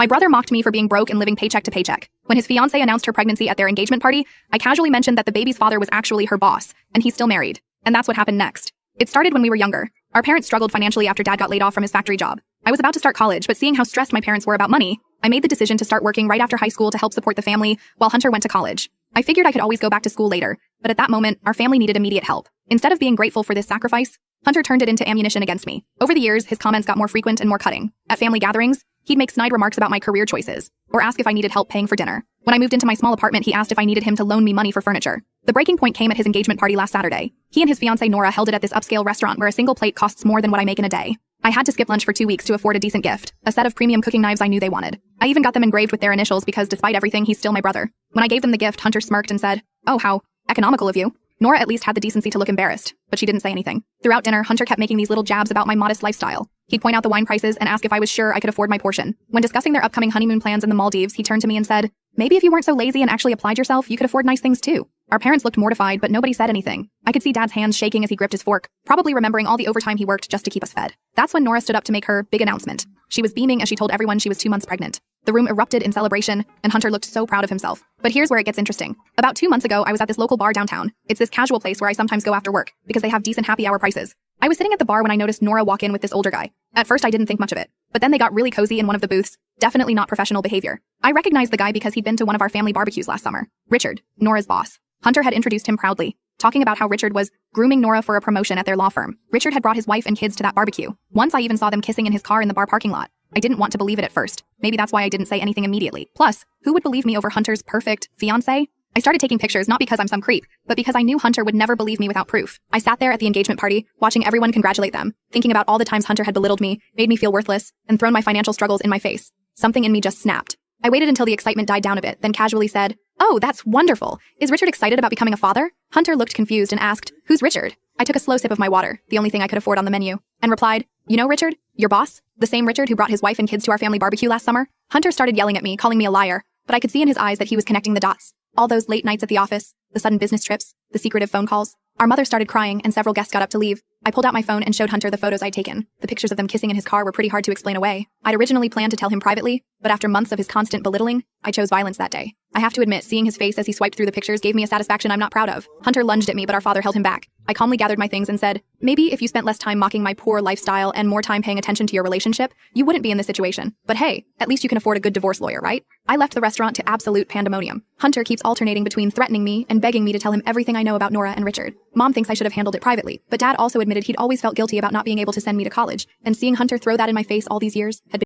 My brother mocked me for being broke and living paycheck to paycheck. When his fiancée announced her pregnancy at their engagement party, I casually mentioned that the baby's father was actually her boss, and he's still married. And that's what happened next. It started when we were younger. Our parents struggled financially after Dad got laid off from his factory job. I was about to start college, but seeing how stressed my parents were about money, I made the decision to start working right after high school to help support the family while Hunter went to college. I figured I could always go back to school later, but at that moment, our family needed immediate help. Instead of being grateful for this sacrifice, Hunter turned it into ammunition against me. Over the years, his comments got more frequent and more cutting. At family gatherings, he'd make snide remarks about my career choices, or ask if I needed help paying for dinner. When I moved into my small apartment, he asked if I needed him to loan me money for furniture. The breaking point came at his engagement party last Saturday. He and his fiancée Nora held it at this upscale restaurant where a single plate costs more than what I make in a day. I had to skip lunch for 2 weeks to afford a decent gift, a set of premium cooking knives I knew they wanted. I even got them engraved with their initials because despite everything, he's still my brother. When I gave them the gift, Hunter smirked and said, "Oh, how economical of you." Nora at least had the decency to look embarrassed, but she didn't say anything. Throughout dinner, Hunter kept making these little jabs about my modest lifestyle. He'd point out the wine prices and ask if I was sure I could afford my portion. When discussing their upcoming honeymoon plans in the Maldives, he turned to me and said, "Maybe if you weren't so lazy and actually applied yourself, you could afford nice things too." Our parents looked mortified, but nobody said anything. I could see Dad's hands shaking as he gripped his fork, probably remembering all the overtime he worked just to keep us fed. That's when Nora stood up to make her big announcement. She was beaming as she told everyone she was 2 months pregnant. The room erupted in celebration, and Hunter looked so proud of himself. But here's where it gets interesting. About 2 months ago, I was at this local bar downtown. It's this casual place where I sometimes go after work, because they have decent happy hour prices. I was sitting at the bar when I noticed Nora walk in with this older guy. At first, I didn't think much of it. But then they got really cozy in one of the booths. Definitely not professional behavior. I recognized the guy because he'd been to one of our family barbecues last summer. Richard, Nora's boss. Hunter had introduced him proudly, talking about how Richard was grooming Nora for a promotion at their law firm. Richard had brought his wife and kids to that barbecue. Once I even saw them kissing in his car in the bar parking lot. I didn't want to believe it at first. Maybe that's why I didn't say anything immediately. Plus, who would believe me over Hunter's perfect fiancé? I started taking pictures not because I'm some creep, but because I knew Hunter would never believe me without proof. I sat there at the engagement party, watching everyone congratulate them, thinking about all the times Hunter had belittled me, made me feel worthless, and thrown my financial struggles in my face. Something in me just snapped. I waited until the excitement died down a bit, then casually said, "Oh, that's wonderful. Is Richard excited about becoming a father?" Hunter looked confused and asked, "Who's Richard?" I took a slow sip of my water, the only thing I could afford on the menu, and replied, "You know Richard? Your boss? The same Richard who brought his wife and kids to our family barbecue last summer?" Hunter started yelling at me, calling me a liar, but I could see in his eyes that he was connecting the dots. All those late nights at the office, the sudden business trips, the secretive phone calls. Our mother started crying, and several guests got up to leave. I pulled out my phone and showed Hunter the photos I'd taken. The pictures of them kissing in his car were pretty hard to explain away. I'd originally planned to tell him privately, but after months of his constant belittling, I chose violence that day. I have to admit, seeing his face as he swiped through the pictures gave me a satisfaction I'm not proud of. Hunter lunged at me, but our father held him back. I calmly gathered my things and said, "Maybe if you spent less time mocking my poor lifestyle and more time paying attention to your relationship, you wouldn't be in this situation. But hey, at least you can afford a good divorce lawyer, right?" I left the restaurant to absolute pandemonium. Hunter keeps alternating between threatening me and begging me to tell him everything I know about Nora and Richard. Mom thinks I should have handled it privately, but Dad also admitted he'd always felt guilty about not being able to send me to college, and seeing Hunter throw that in my face all these years had been